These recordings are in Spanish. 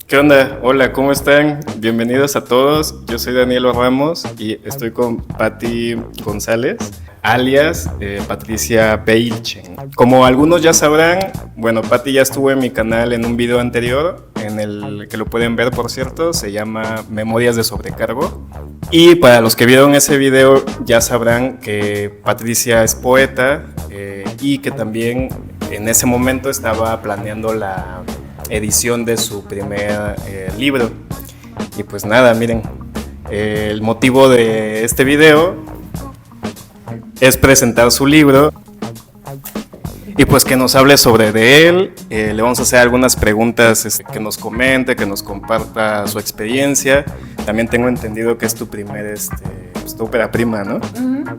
¿Qué onda? Hola, ¿cómo están? Bienvenidos a todos. Yo soy Daniel Ramos y estoy con Patti González, alias Patricia Belchen. Como algunos ya sabrán, bueno, Patti ya estuvo en mi canal en un video anterior, en el que lo pueden ver, por cierto, se llama Memorias de Sobrecargo. Y para los que vieron ese video ya sabrán que Patricia es poeta y que también en ese momento estaba planeando la edición de su primer libro. Y pues nada, miren, el motivo de este video es presentar su libro y pues que nos hable sobre de él. Le vamos a hacer algunas preguntas, que nos comente, que nos comparta su experiencia. También tengo entendido que es tu primer, pues, tu ópera prima, ¿no?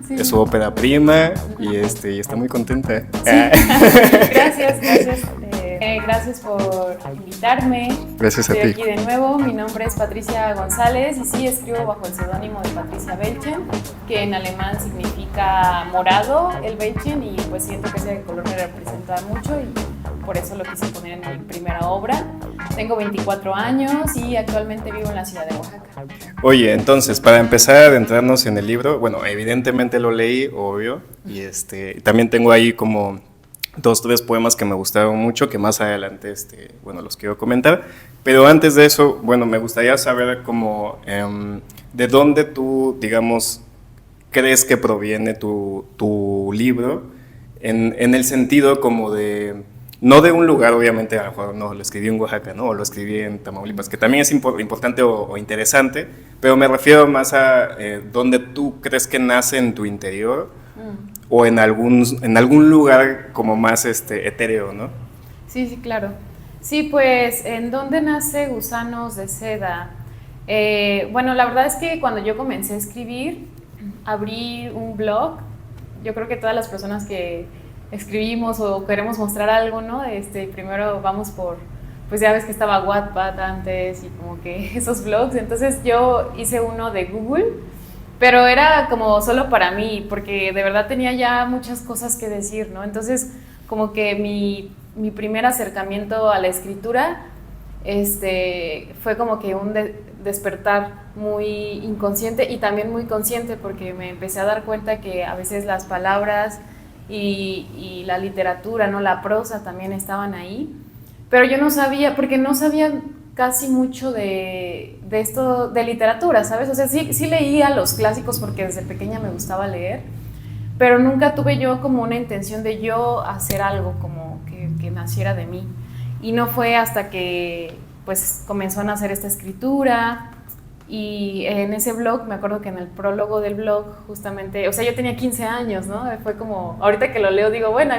Sí. Es su ópera prima y está muy contenta. Sí. Gracias. Gracias por invitarme. Gracias a ti. Estoy aquí de nuevo. Mi nombre es Patricia González y sí escribo bajo el seudónimo de Patricia Belchen, que en alemán significa morado, el Belchen, y pues siento que ese color me representa mucho y por eso lo quise poner en mi primera obra. Tengo 24 años y actualmente vivo en la ciudad de Oaxaca. Oye, entonces, para empezar a adentrarnos en el libro, bueno, evidentemente lo leí, obvio, y también tengo ahí como 2-3 poemas que me gustaron mucho, que más adelante, bueno, los quiero comentar. Pero antes de eso, bueno, me gustaría saber como de dónde tú, digamos, crees que proviene tu libro, en el sentido como de, no de un lugar, obviamente, a lo mejor no, lo escribí en Oaxaca, ¿no? O lo escribí en Tamaulipas, que también es importante o interesante, pero me refiero más a dónde tú crees que nace en tu interior, o en algún lugar como más etéreo, ¿no? Sí, claro. Sí, pues, ¿en dónde nace Gusanos de Seda? Bueno, la verdad es que cuando yo comencé a escribir, abrí un blog. Yo creo que todas las personas que escribimos o queremos mostrar algo, ¿no? Primero vamos por, pues ya ves que estaba Wattpad antes y como que esos blogs. Entonces yo hice uno de Google, pero era como solo para mí, porque de verdad tenía ya muchas cosas que decir, ¿no? Entonces, como que mi primer acercamiento a la escritura fue como que un despertar muy inconsciente y también muy consciente, porque me empecé a dar cuenta que a veces las palabras y la literatura, ¿no? La prosa también estaban ahí, pero yo no sabía, porque no sabía casi mucho de esto, de literatura, ¿sabes? O sea, sí leía los clásicos porque desde pequeña me gustaba leer, pero nunca tuve yo como una intención de yo hacer algo como que naciera de mí. Y no fue hasta que pues comenzó a nacer esta escritura. Y en ese blog, me acuerdo que en el prólogo del blog justamente, o sea, yo tenía 15 años, ¿no? Fue como, ahorita que lo leo digo, bueno,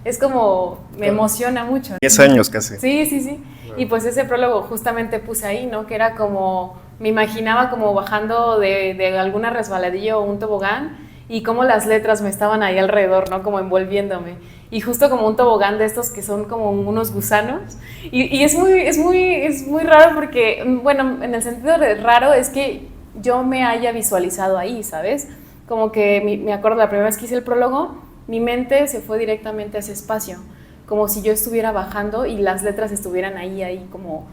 es como, me emociona mucho, ¿no? 10 años casi. Sí. Y pues ese prólogo justamente puse ahí, ¿no? Que era como, me imaginaba como bajando de alguna resbaladilla o un tobogán y como las letras me estaban ahí alrededor, ¿no? Como envolviéndome. Y justo como un tobogán de estos que son como unos gusanos. Y es muy raro porque, bueno, en el sentido de raro es que yo me haya visualizado ahí, ¿sabes? Como que me acuerdo la primera vez que hice el prólogo, mi mente se fue directamente a ese espacio, como si yo estuviera bajando y las letras estuvieran ahí como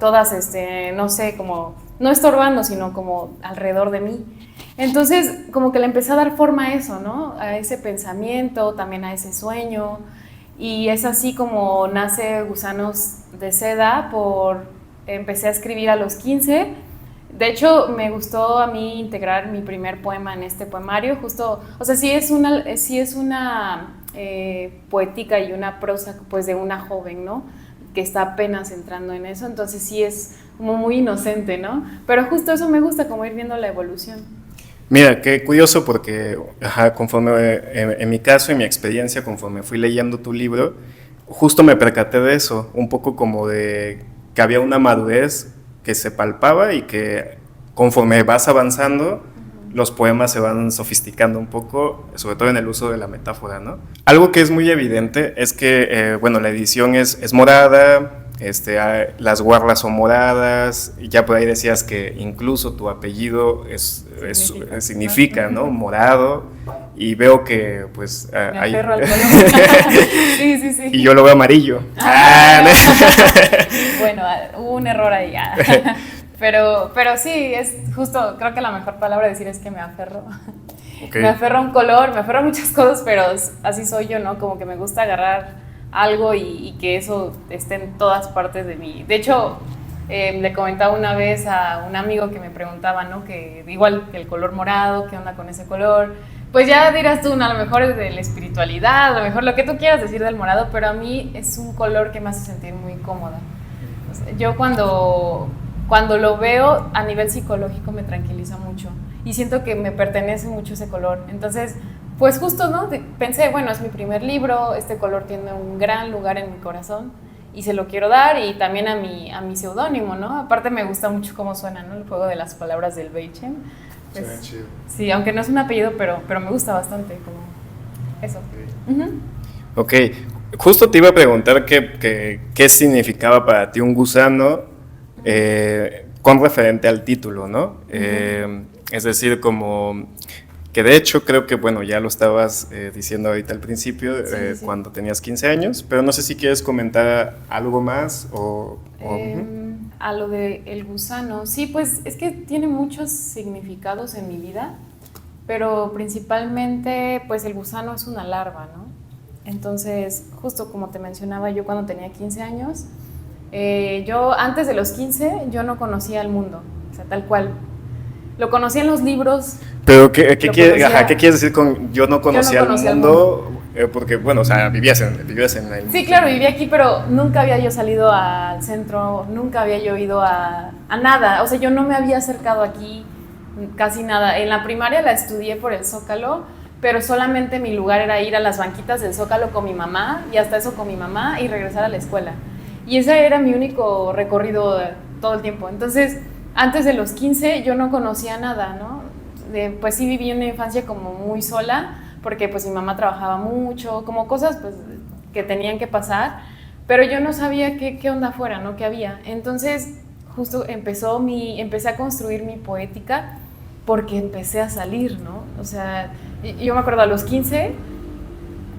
todas, no sé, como no estorbando, sino como alrededor de mí. Entonces, como que le empecé a dar forma a eso, ¿no? A ese pensamiento, también a ese sueño. Y es así como nace Gusanos de Seda. Empecé a escribir a los 15. De hecho, me gustó a mí integrar mi primer poema en este poemario. Justo, o sea, sí es una poética y una prosa pues de una joven, ¿no? Que está apenas entrando en eso. Entonces sí es como muy inocente, ¿no? Pero justo eso me gusta, como ir viendo la evolución. Mira, qué curioso porque, conforme, en mi caso, en mi experiencia, conforme fui leyendo tu libro, justo me percaté de eso, un poco como de que había una madurez que se palpaba y que conforme vas avanzando, los poemas se van sofisticando un poco, sobre todo en el uso de la metáfora, ¿no? Algo que es muy evidente es que, bueno, la edición es morada, las guardas son moradas, y ya por ahí decías que incluso tu apellido significa, ¿no? Morado, y veo que pues me aferro al color. Sí. Y yo lo veo amarillo. Bueno, hubo un error ahí. Pero sí, es justo, creo que la mejor palabra decir es que me aferro. Okay. Me aferro a un color, me aferro a muchas cosas, pero así soy yo, ¿no? Como que me gusta agarrar algo y que eso esté en todas partes de mí. De hecho, le comentaba una vez a un amigo que me preguntaba, ¿no? Que igual que el color morado, ¿qué onda con ese color? Pues ya dirás tú, a lo mejor es de la espiritualidad, a lo mejor lo que tú quieras decir del morado, pero a mí es un color que me hace sentir muy cómoda. O sea, yo cuando lo veo a nivel psicológico me tranquiliza mucho y siento que me pertenece mucho ese color. Entonces, pues justo, ¿no? Pensé, bueno, es mi primer libro, este color tiene un gran lugar en mi corazón y se lo quiero dar, y también a mi seudónimo, ¿no? Aparte me gusta mucho cómo suena, ¿no? El juego de las palabras del Beichem. Pues, chido. Sí, aunque no es un apellido, pero me gusta bastante, como eso. Ok, justo te iba a preguntar qué significaba para ti un gusano con referente al título, ¿no? Es decir, como que de hecho creo que, bueno, ya lo estabas diciendo ahorita al principio, sí. Cuando tenías 15 años, pero no sé si quieres comentar algo más o a lo de el gusano. Sí, pues es que tiene muchos significados en mi vida, pero principalmente pues el gusano es una larva, ¿no? Entonces, justo como te mencionaba, yo cuando tenía 15 años, yo antes de los 15 yo no conocía el mundo, o sea, tal cual. Lo conocía en los libros. Pero ¿qué quieres decir con yo no conocía el mundo? Porque, bueno, o sea, vivías en el... Sí, claro, vivía aquí, pero nunca había yo salido al centro, nunca había yo ido a nada. O sea, yo no me había acercado aquí casi nada. En la primaria la estudié por el Zócalo, pero solamente mi lugar era ir a las banquitas del Zócalo con mi mamá, y hasta eso con mi mamá, y regresar a la escuela. Y ese era mi único recorrido todo el tiempo. Entonces, antes de los 15 yo no conocía nada, ¿no? Pues sí viví una infancia como muy sola, porque pues mi mamá trabajaba mucho, como cosas pues que tenían que pasar, pero yo no sabía qué onda fuera, ¿no? ¿Qué había? Entonces justo empecé a construir mi poética porque empecé a salir, ¿no? O sea, yo me acuerdo a los 15,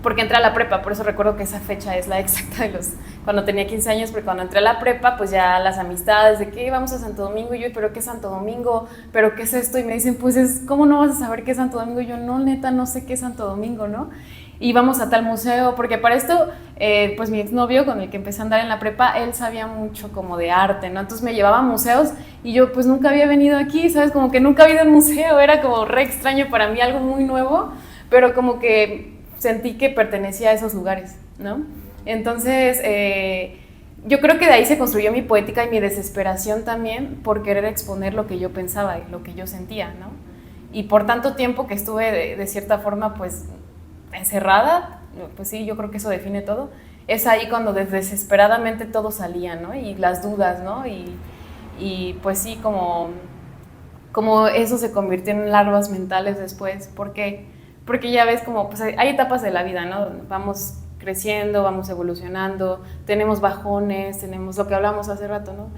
porque entré a la prepa, por eso recuerdo que esa fecha es la exacta de cuando tenía 15 años, porque cuando entré a la prepa, pues ya las amistades de que vamos a Santo Domingo, y yo, ¿pero qué es Santo Domingo? ¿Pero qué es esto? Y me dicen, pues ¿cómo no vas a saber qué es Santo Domingo? Y yo, no, neta, no sé qué es Santo Domingo, ¿no? Y vamos a tal museo, porque para esto, pues mi exnovio con el que empecé a andar en la prepa, él sabía mucho como de arte, ¿no? Entonces me llevaba a museos y yo pues nunca había venido aquí, ¿sabes? Como que nunca había ido a un museo, era como re extraño para mí, algo muy nuevo, pero como que sentí que pertenecía a esos lugares, ¿no? Entonces, yo creo que de ahí se construyó mi poética y mi desesperación también por querer exponer lo que yo pensaba y lo que yo sentía, ¿no? Y por tanto tiempo que estuve de cierta forma pues encerrada, pues sí, yo creo que eso define todo, es ahí cuando desesperadamente todo salía, ¿no? Y las dudas, ¿no? Y pues sí, como eso se convirtió en larvas mentales después, porque ya ves como pues hay etapas de la vida, ¿no? Vamos creciendo, vamos evolucionando, tenemos bajones, tenemos lo que hablamos hace rato, ¿no?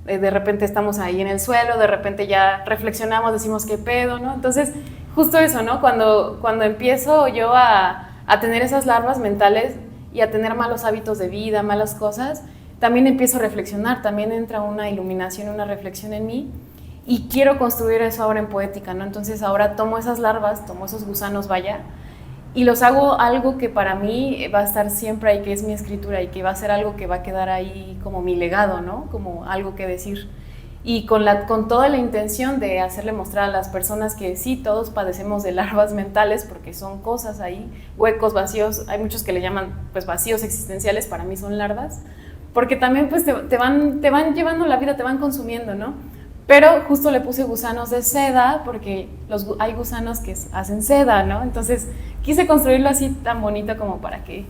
De repente estamos ahí en el suelo, de repente ya reflexionamos, decimos qué pedo, ¿no? Entonces, justo eso, ¿no? Cuando empiezo yo a tener esas larvas mentales y a tener malos hábitos de vida, malas cosas, también empiezo a reflexionar, también entra una iluminación, una reflexión en mí, y quiero construir eso ahora en poética, ¿no? Entonces ahora tomo esas larvas, tomo esos gusanos, vaya, y los hago algo que para mí va a estar siempre ahí, que es mi escritura, y que va a ser algo que va a quedar ahí como mi legado, ¿no? Como algo que decir. Y con toda la intención de hacerle mostrar a las personas que sí, todos padecemos de larvas mentales, porque son cosas ahí, huecos, vacíos, hay muchos que le llaman pues vacíos existenciales, para mí son larvas, porque también pues te van llevando la vida, te van consumiendo, ¿no? Pero justo le puse gusanos de seda porque hay gusanos que hacen seda, ¿no? Entonces quise construirlo así tan bonito como para que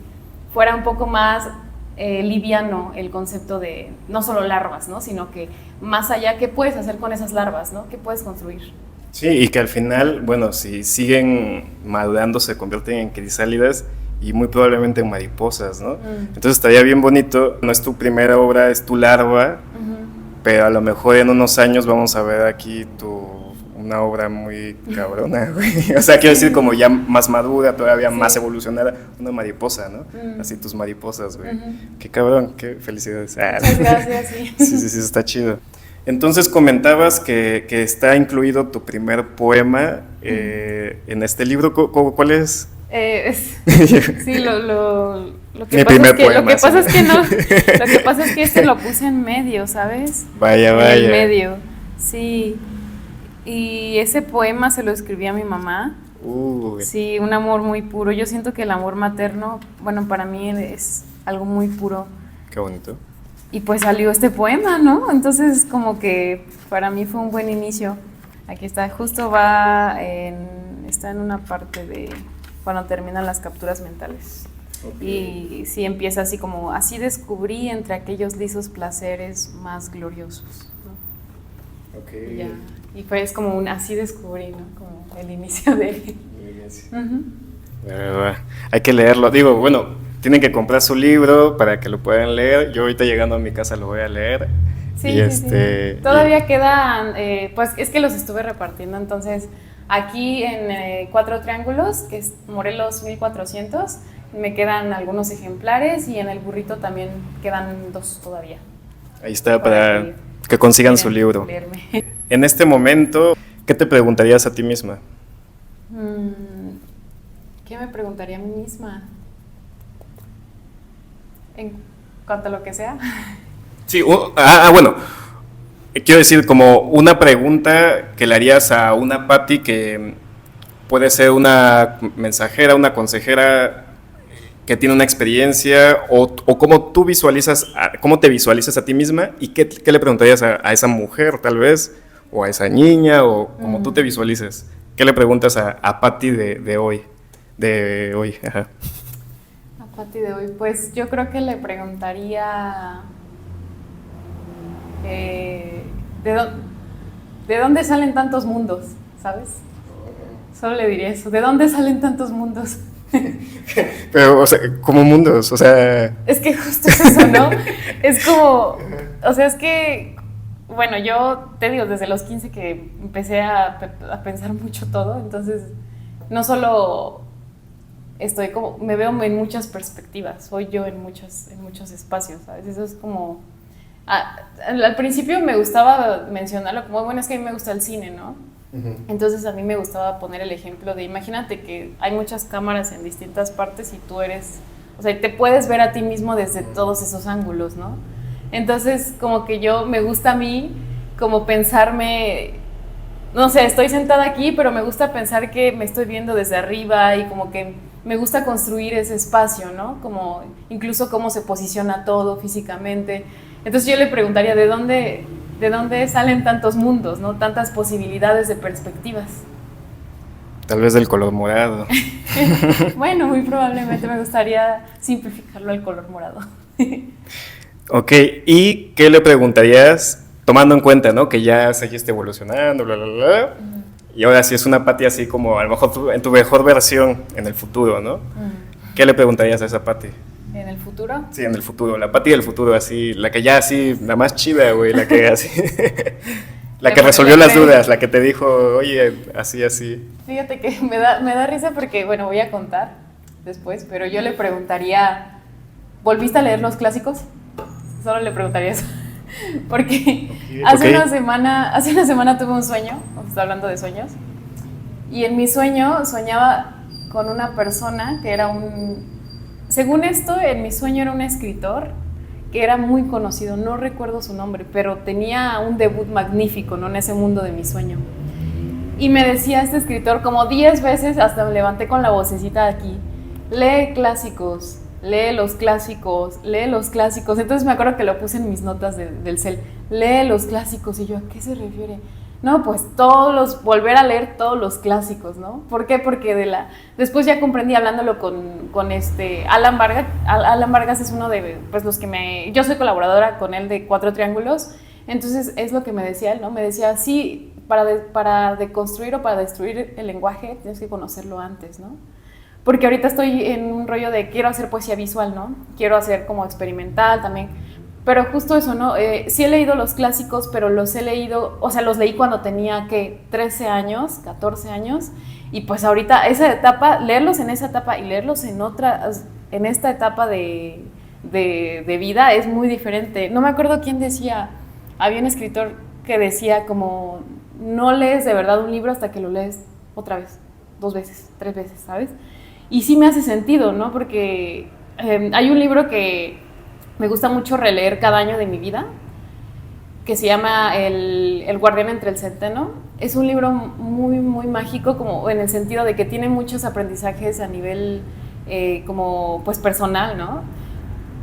fuera un poco más liviano el concepto de no solo larvas, ¿no? Sino que más allá, ¿qué puedes hacer con esas larvas, ¿no? ¿Qué puedes construir? Sí, y que al final, bueno, si siguen madurando se convierten en crisálidas y muy probablemente en mariposas, ¿no? Entonces estaría bien bonito, no es tu primera obra, es tu larva, pero a lo mejor en unos años vamos a ver aquí una obra muy cabrona, güey. O sea, quiero decir como ya más madura, todavía más evolucionada. Una mariposa, ¿no? Así tus mariposas, güey. Qué cabrón, qué felicidades. Muchas gracias, sí. Sí, está chido. Entonces comentabas que está incluido tu primer poema en este libro. ¿Cuál es? Sí, lo que Mi pasa primer es que, poema, lo que pasa sí. es que no, lo que pasa es que este lo puse en medio, ¿sabes? Vaya. En medio, sí. Y ese poema se lo escribí a mi mamá. Sí, un amor muy puro. Yo siento que el amor materno, bueno, para mí es algo muy puro. Qué bonito. Y pues salió este poema, ¿no? Entonces como que para mí fue un buen inicio. Aquí está, justo está en una parte de cuando terminan las capturas mentales. Okay. Y sí empieza así como, así descubrí entre aquellos lisos placeres más gloriosos, ¿no? Okay. Y fue como así descubrí, ¿no? Como el inicio de... Hay que leerlo. Digo, bueno, tienen que comprar su libro para que lo puedan leer. Yo ahorita llegando a mi casa lo voy a leer. Sí, sí. Todavía quedan, pues es que los estuve repartiendo, entonces aquí en 4 Triángulos, que es Morelos 1400, me quedan algunos ejemplares y en el Burrito también quedan 2 todavía. Ahí está para que consigan su libro. Leerme. En este momento, ¿qué te preguntarías a ti misma? ¿Qué me preguntaría a mí misma? En cuanto a lo que sea. Sí, bueno, quiero decir como una pregunta que le harías a una Patti que puede ser una mensajera, una consejera que tiene una experiencia o cómo tú visualizas, cómo te visualizas a ti misma y qué le preguntarías a esa mujer tal vez o a esa niña o como tú te visualices. ¿Qué le preguntas a Patti de hoy? Ajá. A Patti de hoy, pues yo creo que le preguntaría ¿de dónde salen tantos mundos? ¿Sabes? Solo le diría eso, ¿de dónde salen tantos mundos? Pero, o sea, como mundos, o sea... Es que justo es eso, ¿no? Es como, o sea, es que, bueno, yo te digo, desde los 15 que empecé a pensar mucho todo, entonces no solo estoy como, me veo en muchas perspectivas, soy yo en muchos espacios, ¿sabes? Eso es como... al principio me gustaba mencionarlo como, bueno, es que a mí me gusta el cine, ¿no? Entonces a mí me gustaba poner el ejemplo de, imagínate que hay muchas cámaras en distintas partes y tú eres, o sea, te puedes ver a ti mismo desde todos esos ángulos, ¿no? Entonces como que me gusta a mí como pensarme, no sé, estoy sentada aquí, pero me gusta pensar que me estoy viendo desde arriba y como que me gusta construir ese espacio, ¿no? Como incluso cómo se posiciona todo físicamente. Entonces yo le preguntaría, ¿de dónde salen tantos mundos, ¿no? Tantas posibilidades de perspectivas? Tal vez del color morado. Bueno, muy probablemente me gustaría simplificarlo al color morado. Ok, ¿y qué le preguntarías, tomando en cuenta, ¿no? Que ya seguiste evolucionando, bla, bla, bla, y ahora sí es una Patti así como a lo mejor en tu mejor versión en el futuro, ¿no? ¿Qué le preguntarías a esa Patti? ¿En el futuro? Sí, en el futuro, la Patti del futuro, así, la que ya así, la más chida, güey, la que así, la que resolvió las dudas, la que te dijo, oye, así. Fíjate que me da risa porque, bueno, voy a contar después, pero yo le preguntaría, ¿volviste a leer los clásicos? Solo le preguntaría eso, porque hace una semana tuve un sueño, está hablando de sueños, y en mi sueño soñaba con una persona que era según esto, en mi sueño era un escritor que era muy conocido, no recuerdo su nombre, pero tenía un debut magnífico, ¿no? En ese mundo de mi sueño. Y me decía este escritor como 10 veces, hasta me levanté con la vocecita aquí, lee clásicos, lee los clásicos. Entonces me acuerdo que lo puse en mis notas del cel, lee los clásicos, y yo, ¿a qué se refiere? No, pues volver a leer todos los clásicos, ¿no? ¿Por qué? Porque después ya comprendí hablándolo con Alan Vargas. Alan Vargas es uno de, pues los que yo soy colaboradora con él de 4 Triángulos, entonces es lo que me decía él, ¿no? Me decía, sí, para deconstruir o para destruir el lenguaje tienes que conocerlo antes, ¿no? Porque ahorita estoy en un rollo de quiero hacer poesía visual, ¿no? Quiero hacer como experimental también, Pero justo eso, ¿no? Sí he leído los clásicos, pero los he leído, o sea, los leí cuando tenía, ¿qué? 13 años, 14 años, y pues ahorita esa etapa, leerlos en esa etapa y leerlos en esta etapa de vida es muy diferente. No me acuerdo quién decía, había un escritor que decía como, no lees de verdad un libro hasta que lo lees otra vez, 2 veces, 3 veces, ¿sabes? Y sí me hace sentido, ¿no? Porque hay un libro que me gusta mucho releer cada año de mi vida, que se llama El guardián entre el centeno. Es un libro muy, muy mágico, como en el sentido de que tiene muchos aprendizajes a nivel como pues personal, ¿no?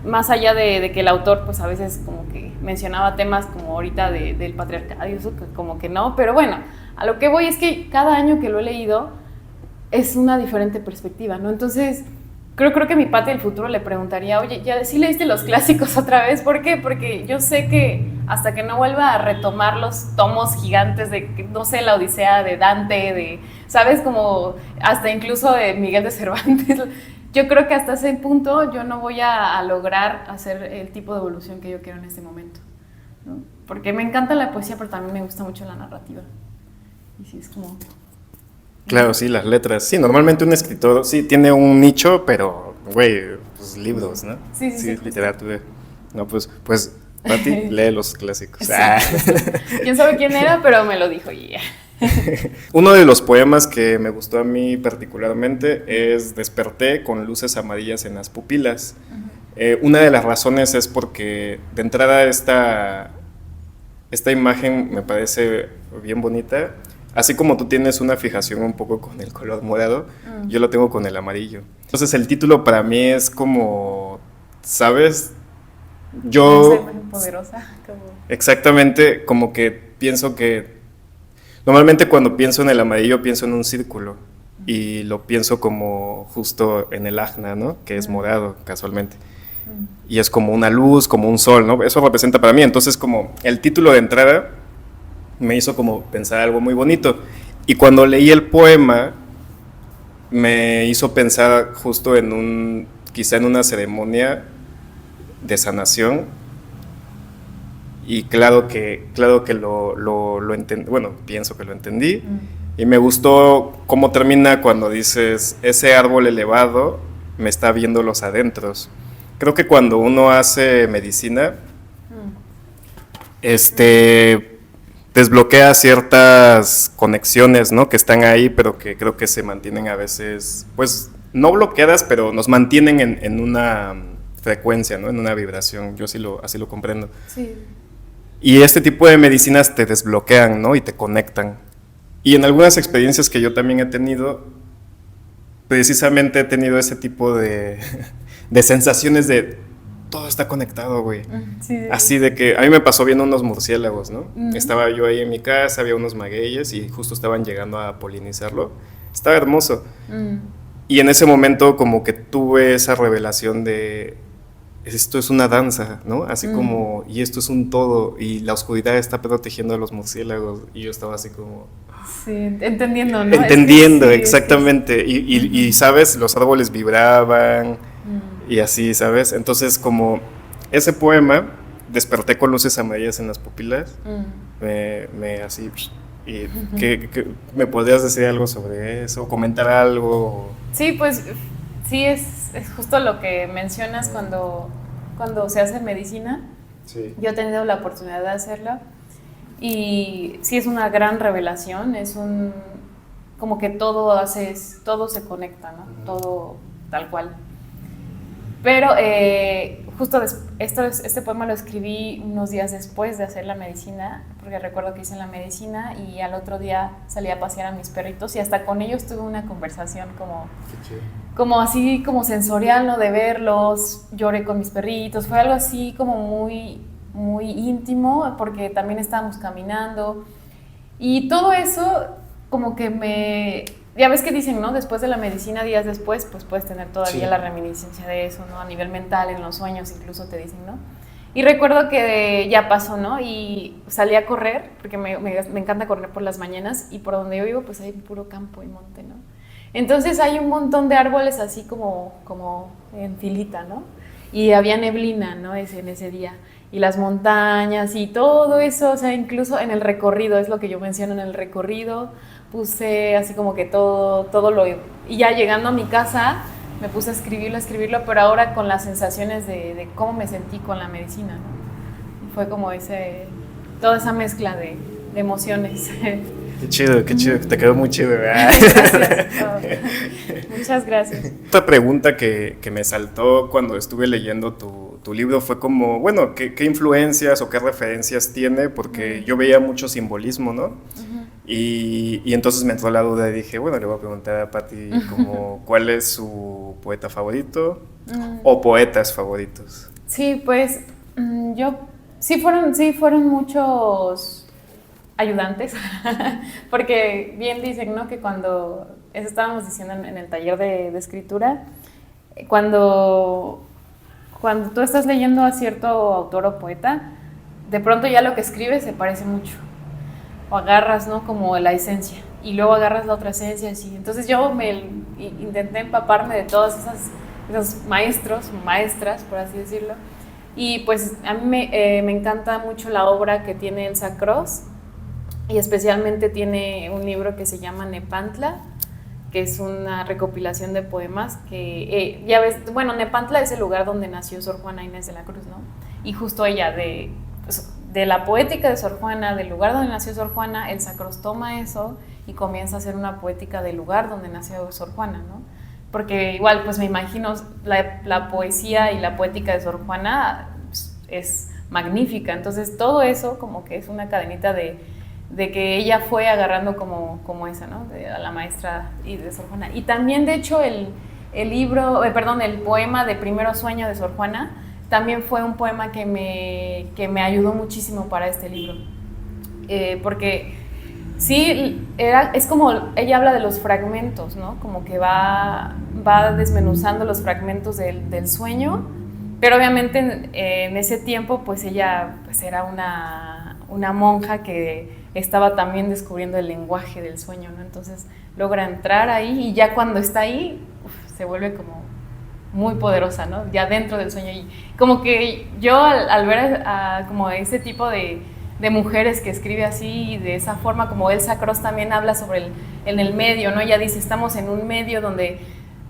Más allá de que el autor pues a veces como que mencionaba temas como ahorita del patriarcado y eso, como que no, pero bueno, a lo que voy es que cada año que lo he leído es una diferente perspectiva, ¿no? Entonces creo que mi Pati del futuro le preguntaría, oye, ¿ya sí leíste los clásicos otra vez? ¿Por qué? Porque yo sé que hasta que no vuelva a retomar los tomos gigantes de, no sé, la Odisea de Dante, ¿sabes? Como hasta incluso de Miguel de Cervantes. Yo creo que hasta ese punto yo no voy a lograr hacer el tipo de evolución que yo quiero en este momento, ¿no? Porque me encanta la poesía, pero también me gusta mucho la narrativa. Y sí, es como... Claro, sí, las letras. Sí, normalmente un escritor sí tiene un nicho, pero, güey, pues libros, ¿no? Sí, literatura. No, pues Pati, lee los clásicos. Sí. Quién sabe quién era, pero me lo dijo y ya. Uno de los poemas que me gustó a mí particularmente es Desperté con luces amarillas en las pupilas. Una de las razones es porque de entrada esta imagen me parece bien bonita. Así como tú tienes una fijación un poco con el color morado, yo lo tengo con el amarillo. Entonces el título para mí es como, ¿sabes? Yo... Esa imagen poderosa. Como... Exactamente, como que pienso que... Normalmente cuando pienso en el amarillo pienso en un círculo y lo pienso como justo en el ajna, ¿no? Que es morado, casualmente. Y es como una luz, como un sol, ¿no? Eso representa para mí. Entonces como el título de entrada me hizo como pensar algo muy bonito. Y cuando leí el poema me hizo pensar justo quizá en una ceremonia de sanación. Y claro que lo entendí, bueno, pienso que lo entendí. Y me gustó cómo termina cuando dices, ese árbol elevado me está viendo los adentros. Creo que cuando uno hace medicina, desbloquea ciertas conexiones, ¿no? Que están ahí, pero que creo que se mantienen a veces, pues, no bloqueadas, pero nos mantienen en una frecuencia, ¿no? En una vibración. Yo así lo comprendo. Sí. Y este tipo de medicinas te desbloquean, ¿no? Y te conectan. Y en algunas experiencias que yo también he tenido, precisamente he tenido ese tipo de sensaciones de todo está conectado, güey. Sí. Así de que a mí me pasó viendo unos murciélagos, ¿no? Estaba yo ahí en mi casa, había unos magueyes y justo estaban llegando a polinizarlo. Estaba hermoso. Y en ese momento como que tuve esa revelación de... esto es una danza, ¿no? Así como, y esto es un todo, y la oscuridad está protegiendo a los murciélagos, y yo estaba así como... Sí, entendiendo, ¿no? Entendiendo, sí, exactamente, sí. Y, ¿sabes? Los árboles vibraban, y así, ¿sabes? Entonces, como ese poema, Desperté con luces amarillas en las pupilas, me así... Y ¿me podrías decir algo sobre eso? ¿Comentar algo? Sí, pues... Sí, es justo lo que mencionas cuando se hace medicina. Sí. Yo he tenido la oportunidad de hacerla y sí es una gran revelación, como que todo se conecta, ¿no? Todo tal cual. Pero justo este poema lo escribí unos días después de hacer la medicina, porque recuerdo que hice la medicina y al otro día salí a pasear a mis perritos y hasta con ellos tuve una conversación como así como sensorial, ¿no? De verlos, lloré con mis perritos, fue algo así como muy, muy íntimo, porque también estábamos caminando y todo eso como que ya ves que dicen, ¿no? Después de la medicina, días después, pues puedes tener todavía la reminiscencia de eso, ¿no? A nivel mental, en los sueños incluso te dicen, ¿no? Y recuerdo que ya pasó, ¿no? Y salí a correr, porque me encanta correr por las mañanas, y por donde yo vivo, pues hay puro campo y monte, ¿no? Entonces hay un montón de árboles así como en filita, ¿no? y había neblina, ¿no? En ese día, y las montañas y todo eso, o sea, incluso en el recorrido, es lo que yo menciono, en el recorrido puse así como que todo lo... Y ya llegando a mi casa me puse a escribirlo, pero ahora con las sensaciones de cómo me sentí con la medicina, ¿no? Y fue como toda esa mezcla de emociones. Qué chido, te quedó muy chido, ¿verdad? Gracias. Muchas gracias. Otra pregunta que me saltó cuando estuve leyendo tu libro fue como, bueno, ¿qué influencias o qué referencias tiene? Porque yo veía mucho simbolismo, ¿no? Y entonces me entró la duda y dije, bueno, le voy a preguntar a Pati como, ¿cuál es su poeta favorito o poetas favoritos? Sí, pues sí fueron muchos ayudantes, porque bien dicen, ¿no? Que cuando, eso estábamos diciendo en el taller de escritura, cuando tú estás leyendo a cierto autor o poeta, de pronto ya lo que escribe se parece mucho, o agarras, ¿no? Como la esencia, y luego agarras la otra esencia, así. Entonces yo intenté empaparme de todos esos maestros, maestras, por así decirlo, y pues a mí me encanta mucho la obra que tiene Elsa Cross, y especialmente tiene un libro que se llama Nepantla, que es una recopilación de poemas que, ya ves, bueno, Nepantla es el lugar donde nació Sor Juana Inés de la Cruz, ¿no? Y justo ella, de la poética de Sor Juana, del lugar donde nació Sor Juana, Elsa Cross toma eso y comienza a hacer una poética del lugar donde nació Sor Juana, ¿no? Porque igual, pues me imagino, la poesía y la poética de Sor Juana pues, es magnífica, entonces todo eso como que es una cadenita de que ella fue agarrando como esa, ¿no? A la maestra y de Sor Juana. Y también, de hecho, el poema de Primero Sueño de Sor Juana también fue un poema que me ayudó muchísimo para este libro. Porque sí, es como, ella habla de los fragmentos, ¿no? Como que va desmenuzando los fragmentos del sueño, pero obviamente en ese tiempo, pues ella pues era una monja que estaba también descubriendo el lenguaje del sueño, ¿no? Entonces logra entrar ahí y ya cuando está ahí se vuelve como muy poderosa, ¿no? Ya dentro del sueño. Y como que yo al ver como ese tipo de mujeres que escribe así, de esa forma, como Elsa Cross también habla sobre en el medio, ¿no? Ella dice, estamos en un medio donde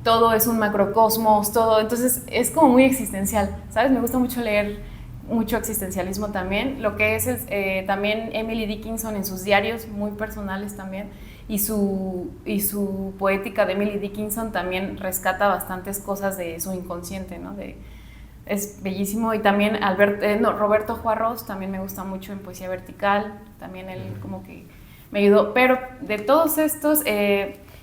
todo es un macrocosmos, todo, entonces es como muy existencial, ¿sabes? Me gusta mucho leer mucho existencialismo también, lo que es también Emily Dickinson en sus diarios muy personales también, y su poética de Emily Dickinson también rescata bastantes cosas de su inconsciente, ¿no? Es bellísimo. Y también Roberto Juarros también me gusta mucho en poesía vertical, también él como que me ayudó, pero de todos estos,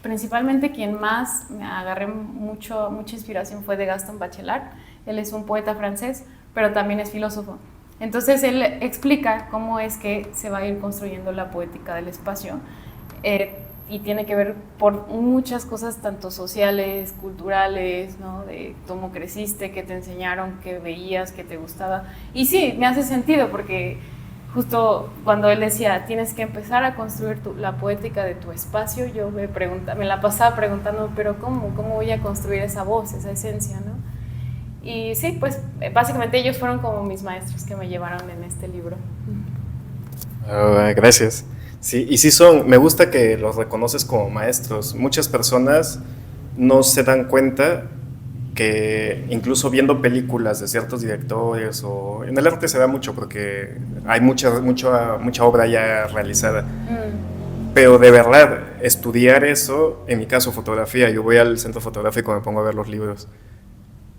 principalmente quien más me agarré mucha inspiración fue de Gaston Bachelard. Él es un poeta francés, pero también es filósofo. Entonces él explica cómo es que se va a ir construyendo la poética del espacio, y tiene que ver por muchas cosas, tanto sociales, culturales, ¿no? De cómo creciste, qué te enseñaron, qué veías, qué te gustaba. Y sí, me hace sentido porque justo cuando él decía, tienes que empezar a construir la poética de tu espacio, yo me la pasaba preguntando, pero ¿cómo voy a construir esa voz, esa esencia, ¿no? Y sí, pues básicamente ellos fueron como mis maestros que me llevaron en este libro. Gracias. Sí, y sí me gusta que los reconoces como maestros. Muchas personas no se dan cuenta que incluso viendo películas de ciertos directores, o en el arte se da mucho porque hay mucha obra ya realizada. Pero de verdad, estudiar eso, en mi caso fotografía, yo voy al centro fotográfico y me pongo a ver los libros.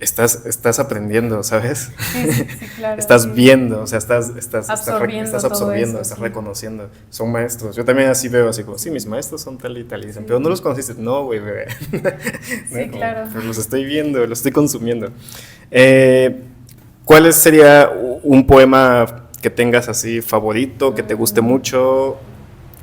Estás aprendiendo, ¿sabes? Sí, claro. Estás viendo, o sea, estás eso, absorbiendo, estás reconociendo. Son maestros. Yo también así veo, así como, sí, mis maestros son tal y tal. Y dicen, pero no los conociste. No, güey, bebé. Sí, ¿no? Claro. Pero los estoy viendo, los estoy consumiendo. ¿Cuál sería un poema que tengas así favorito, que te guste mucho,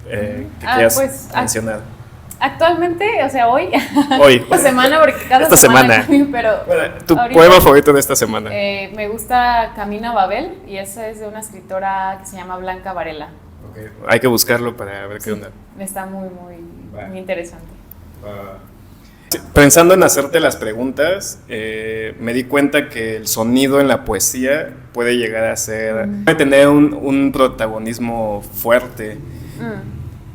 que quieras mencionar? Actualmente, o sea, hoy. Esta semana, porque cada semana. Pero bueno, ¿tu poema favorito de esta semana? Me gusta Camino a Babel, y ese es de una escritora que se llama Blanca Varela. Okay. Hay que buscarlo para ver qué onda. Está muy interesante. Pensando en hacerte las preguntas, me di cuenta que el sonido en la poesía puede llegar a ser, puede tener un protagonismo fuerte.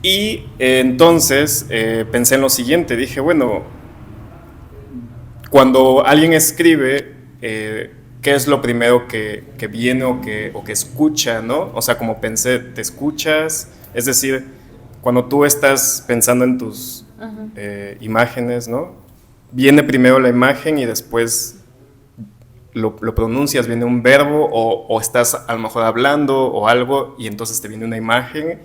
Y entonces pensé en lo siguiente, dije, bueno, cuando alguien escribe, ¿qué es lo primero que viene o que escucha, ¿no? O sea, como pensé, te escuchas, es decir, cuando tú estás pensando en tus imágenes, ¿no? Viene primero la imagen y después lo pronuncias, viene un verbo o estás a lo mejor hablando o algo y entonces te viene una imagen,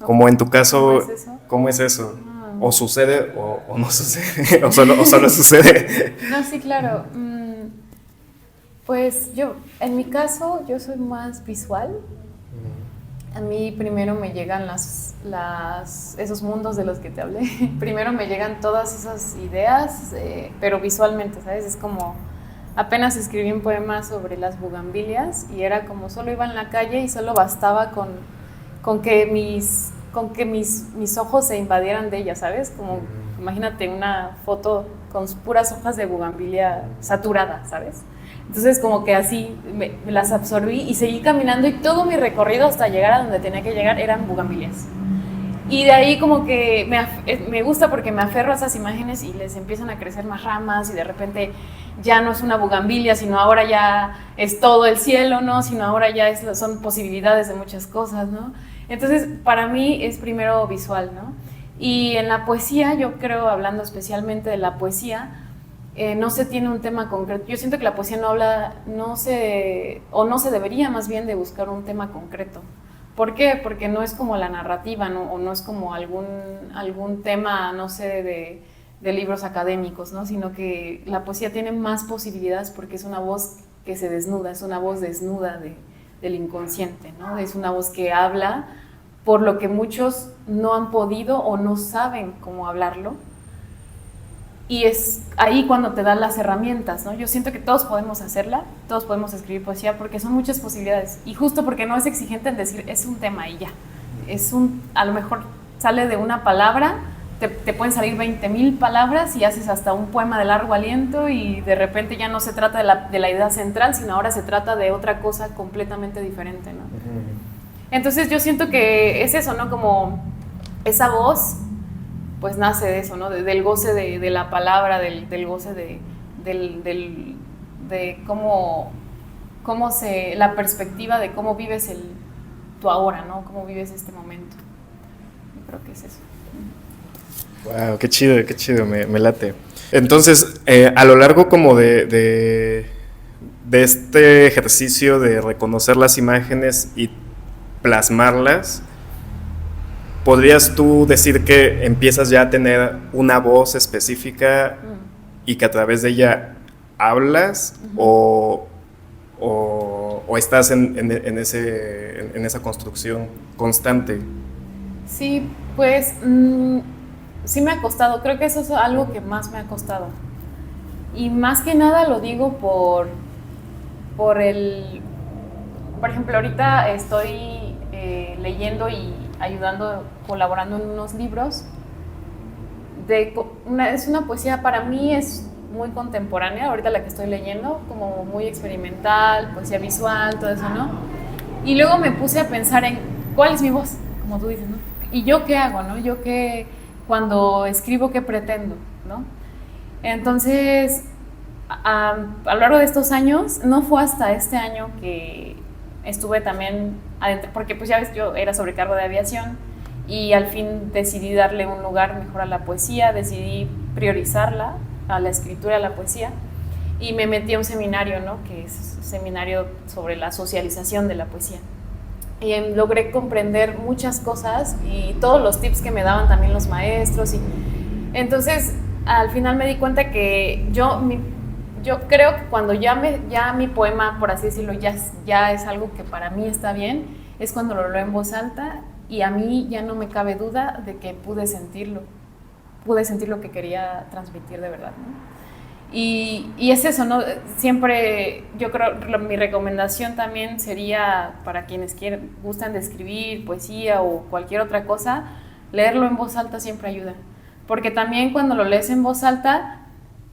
como en tu caso, ¿cómo es eso? O sucede o no sucede, o solo sucede. No, sí, claro. Pues en mi caso, yo soy más visual. A mí primero me llegan esos mundos de los que te hablé. Primero me llegan todas esas ideas, pero visualmente, ¿sabes? Es como, apenas escribí un poema sobre las bugambilias y era como solo iba en la calle y solo bastaba con que mis ojos se invadieran de ellas, ¿sabes? Como, imagínate una foto con puras hojas de bugambilia saturada, ¿sabes? Entonces como que así me las absorbí y seguí caminando y todo mi recorrido hasta llegar a donde tenía que llegar eran bugambilias. Y de ahí como que me gusta porque me aferro a esas imágenes y les empiezan a crecer más ramas y de repente ya no es una bugambilia, sino ahora ya es todo el cielo, ¿no? Sino ahora ya son posibilidades de muchas cosas, ¿no? Entonces para mí es primero visual, ¿no? Y en la poesía, yo creo, hablando especialmente de la poesía, no se tiene un tema concreto. Yo siento que la poesía no se debería más bien de buscar un tema concreto. ¿Por qué? Porque no es como la narrativa, ¿no? O no es como algún tema, no sé, de libros académicos, ¿no? Sino que la poesía tiene más posibilidades porque es una voz que se desnuda, es una voz desnuda del inconsciente, ¿no? Es una voz que habla por lo que muchos no han podido o no saben cómo hablarlo. Y es ahí cuando te dan las herramientas, ¿no? Yo siento que todos podemos hacerla, todos podemos escribir poesía porque son muchas posibilidades. Y justo porque no es exigente en decir, es un tema y ya. A lo mejor sale de una palabra, te pueden salir 20,000 palabras y haces hasta un poema de largo aliento y de repente ya no se trata de la idea central, sino ahora se trata de otra cosa completamente diferente, ¿no? Entonces yo siento que es eso, ¿no? Como esa voz pues nace de eso, ¿no? Del goce de la palabra, del goce de cómo la perspectiva de cómo vives tu ahora, ¿no? Cómo vives este momento. Yo creo que es eso. Wow, qué chido, me late. Entonces, a lo largo como de este ejercicio de reconocer las imágenes y plasmarlas, ¿podrías tú decir que empiezas ya a tener una voz específica y que a través de ella hablas o estás en esa construcción constante? Sí, pues sí me ha costado, creo que eso es algo que más me ha costado. Y más que nada lo digo por ejemplo, ahorita estoy leyendo y colaborando en unos libros. Es una poesía, para mí es muy contemporánea, ahorita la que estoy leyendo, como muy experimental, poesía visual, todo eso, ¿no? Y luego me puse a pensar en cuál es mi voz, como tú dices, ¿no? Y yo qué hago, ¿no? Yo qué, cuando escribo, qué pretendo, ¿no? Entonces, a lo largo de estos años, no fue hasta este año que estuve también adentro, porque pues ya ves, yo era sobrecargo de aviación y al fin decidí darle un lugar mejor a la poesía, decidí priorizarla, a la escritura, a la poesía, y me metí a un seminario, ¿no? Que es un seminario sobre la socialización de la poesía. Y logré comprender muchas cosas y todos los tips que me daban también los maestros. Y entonces, al final me di cuenta que yo creo que cuando ya mi poema, por así decirlo, ya es algo que para mí está bien, es cuando lo leo en voz alta y a mí ya no me cabe duda de que pude sentir lo que quería transmitir de verdad, ¿no? Y es eso, ¿no? Siempre, yo creo, mi recomendación también sería para quienes gustan de escribir poesía o cualquier otra cosa, leerlo en voz alta siempre ayuda. porque también cuando lo lees en voz alta,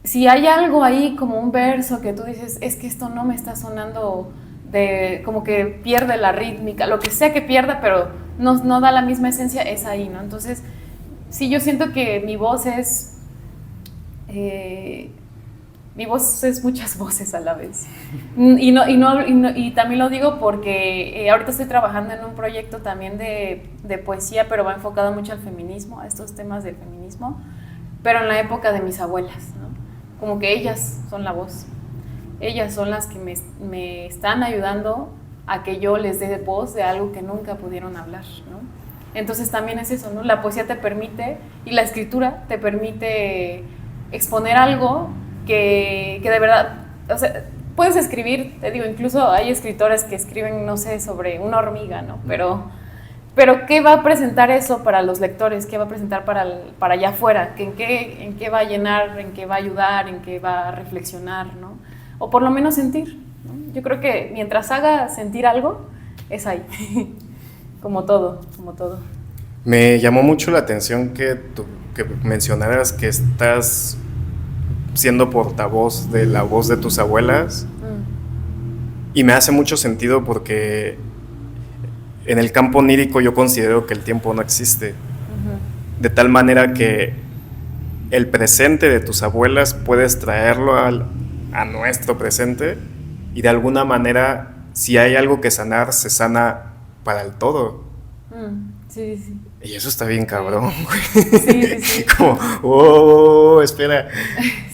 si hay algo ahí como un verso que tú dices, es que esto no me está sonando, como que pierde la rítmica, lo que sea que pierda, pero no da la misma esencia, es ahí, ¿no? Entonces, sí, yo siento que mi voz es muchas voces a la vez. Y también lo digo porque ahorita estoy trabajando en un proyecto también de poesía, pero va enfocado mucho al feminismo, a estos temas del feminismo, pero en la época de mis abuelas, ¿no? Como que ellas son la voz. Ellas son las que me están ayudando a que yo les dé voz de algo que nunca pudieron hablar, ¿no? Entonces también es eso, ¿no? La poesía te permite, y la escritura te permite exponer algo que de verdad, o sea, puedes escribir, te digo, incluso hay escritores que escriben, no sé, sobre una hormiga, ¿no? Pero ¿qué va a presentar eso para los lectores? ¿Qué va a presentar para allá afuera? ¿En qué va a llenar? ¿En qué va a ayudar? ¿En qué va a reflexionar? ¿No? O por lo menos sentir, ¿no? Yo creo que mientras haga sentir algo, es ahí. Como todo. Me llamó mucho la atención que mencionaras que estás siendo portavoz de la voz de tus abuelas. Y me hace mucho sentido porque en el campo onírico yo considero que el tiempo no existe. De tal manera que el presente de tus abuelas puedes traerlo a nuestro presente, y de alguna manera, si hay algo que sanar, se sana para el todo. Sí. Y eso está bien cabrón, güey. Sí. Como, espera.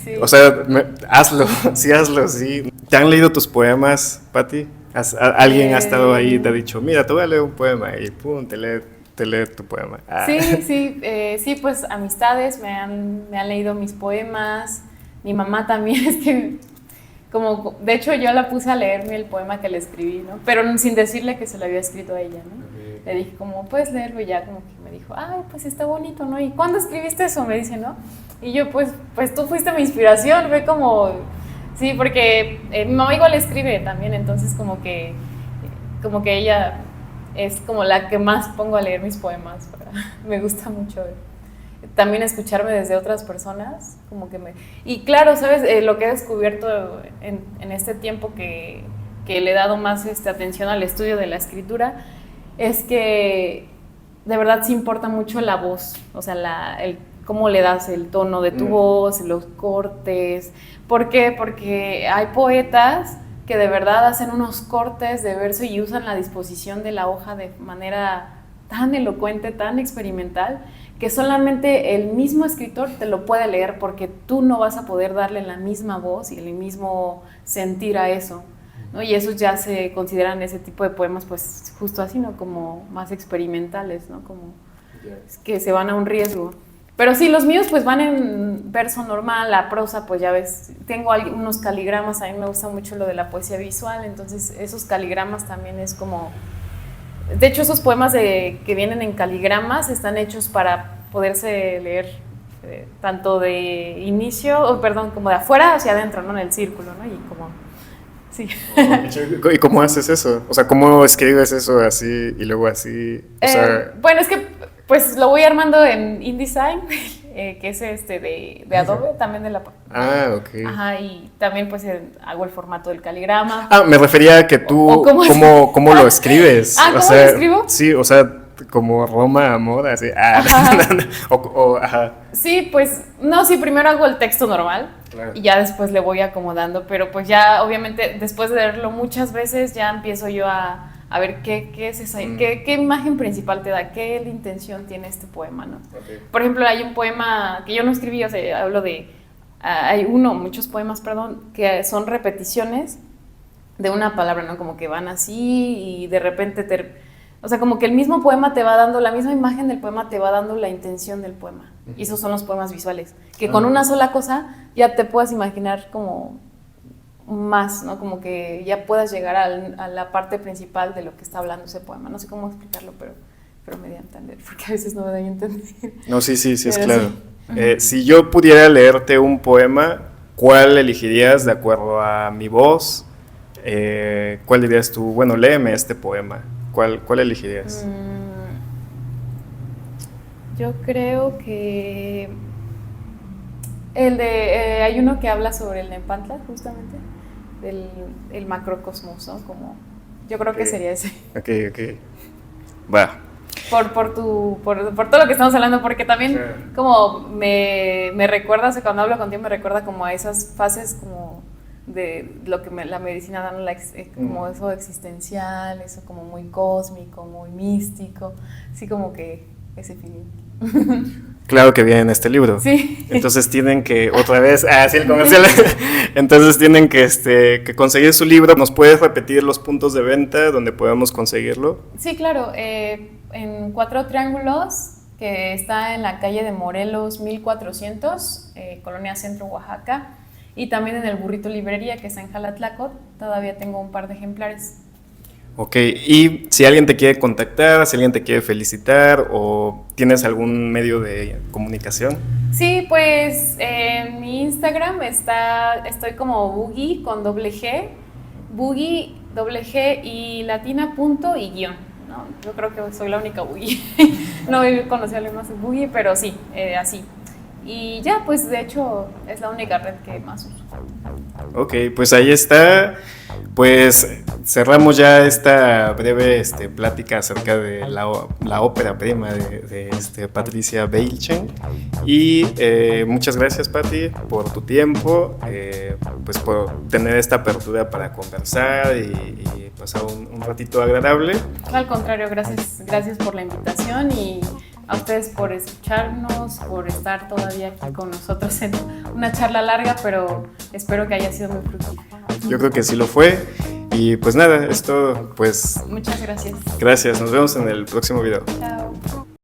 Sí. O sea, hazlo, sí. ¿Te han leído tus poemas, Pati? ¿Alguien ha estado ahí y te ha dicho, mira, te voy a leer un poema? Y pum, te lee tu poema. Sí, pues amistades me han leído mis poemas. Mi mamá también, es que de hecho yo la puse a leerme el poema que le escribí, ¿no? Pero sin decirle que se lo había escrito a ella, ¿no? Okay. Le dije como, puedes leerlo, y ya como que me dijo, ay, pues está bonito, ¿no? ¿Y cuándo escribiste eso? Me dice, ¿no? Y yo, pues tú fuiste mi inspiración, fue como, sí, porque mi mamá igual escribe también, entonces como que ella es como la que más pongo a leer mis poemas, me gusta mucho también escucharme desde otras personas, y claro, ¿sabes? Lo que he descubierto en este tiempo que le he dado más atención al estudio de la escritura, es que de verdad sí importa mucho la voz, o sea, cómo le das el tono de tu voz, los cortes. ¿Por qué? Porque hay poetas que de verdad hacen unos cortes de verso y usan la disposición de la hoja de manera tan elocuente, tan experimental, que solamente el mismo escritor te lo puede leer, porque tú no vas a poder darle la misma voz y el mismo sentir a eso, ¿no? Y esos ya se consideran, ese tipo de poemas, pues justo así, ¿no? Como más experimentales, ¿no? Como que se van a un riesgo. Pero sí, los míos pues van en verso normal, la prosa pues ya ves, tengo unos caligramas, a mí me gusta mucho lo de la poesía visual, entonces esos caligramas también es como... De hecho, esos poemas que vienen en caligramas están hechos para poderse leer tanto de inicio, como de afuera hacia adentro, ¿no? En el círculo, ¿no? Y como... Sí. ¿Y cómo haces eso? O sea, ¿cómo escribes eso así y luego así? O sea... Bueno, es que pues lo voy armando en InDesign, que es de Adobe, también de la... ok. Ajá, y también pues hago el formato del caligrama. Me refería a que tú, ¿cómo lo escribes? ¿Cómo lo escribo? Sí, o sea, como Roma, amor, así. Ajá. Sí, pues, no, sí, primero hago el texto normal, claro, y ya después le voy acomodando, pero pues ya, obviamente, después de leerlo muchas veces, ya empiezo yo a ver qué es esa, qué imagen principal te da, qué intención tiene este poema, ¿no? Okay. Por ejemplo, hay un poema que yo no escribí, o sea, hablo de... muchos poemas, que son repeticiones de una palabra, ¿no? Como que van así y de repente o sea, como que el mismo poema te va dando, la misma imagen del poema te va dando la intención del poema. Y esos son los poemas visuales, que con una sola cosa ya te puedas imaginar como más, ¿no? Como que ya puedas llegar a la parte principal de lo que está hablando ese poema. No sé cómo explicarlo, pero me di a entender, porque a veces no me doy a entender. No, sí, es claro. Sí. Si yo pudiera leerte un poema, ¿cuál elegirías de acuerdo a mi voz? ¿Cuál dirías tú? Bueno, léeme este poema. ¿Cuál elegirías? Yo creo que Hay uno que habla sobre el Nepantla, justamente, el macrocosmos, ¿no? Como, yo creo que sería ese. Ok. Va. Por todo lo que estamos hablando, porque también como me recuerda, o sea, cuando hablo contigo me recuerda como a esas fases como de lo que la medicina da, como eso existencial, eso como muy cósmico, muy místico, así como que ese feeling. Claro que viene en este libro. Sí. Entonces tienen que, otra vez, sí, el comercial. Entonces tienen que conseguir su libro. ¿Nos puedes repetir los puntos de venta donde podemos conseguirlo? Sí, claro. En Cuatro Triángulos, que está en la calle de Morelos 1400, Colonia Centro, Oaxaca. Y también en el Burrito Librería, que está en Jalatlacot. Todavía tengo un par de ejemplares. Ok, y si alguien te quiere contactar, si alguien te quiere felicitar o tienes algún medio de comunicación. Sí, pues en mi Instagram estoy como Boogie con doble G, Boogie doble G y latina punto y guión, ¿no? Yo creo que soy la única Boogie, no he conocido a alguien más Boogie, pero sí, así. Y ya, pues de hecho es la única red que más uso. Ok, pues ahí está. Pues cerramos ya esta breve plática acerca de la ópera prima de Patricia Beilchen. Y muchas gracias, Pati, por tu tiempo, pues por tener esta apertura para conversar y pasar un ratito agradable. Al contrario, gracias por la invitación y a ustedes por escucharnos, por estar todavía aquí con nosotros en una charla larga, pero espero que haya sido muy fructífera. Yo creo que sí lo fue. Y pues nada, es todo. Pues muchas gracias. Gracias, nos vemos en el próximo video. Chao.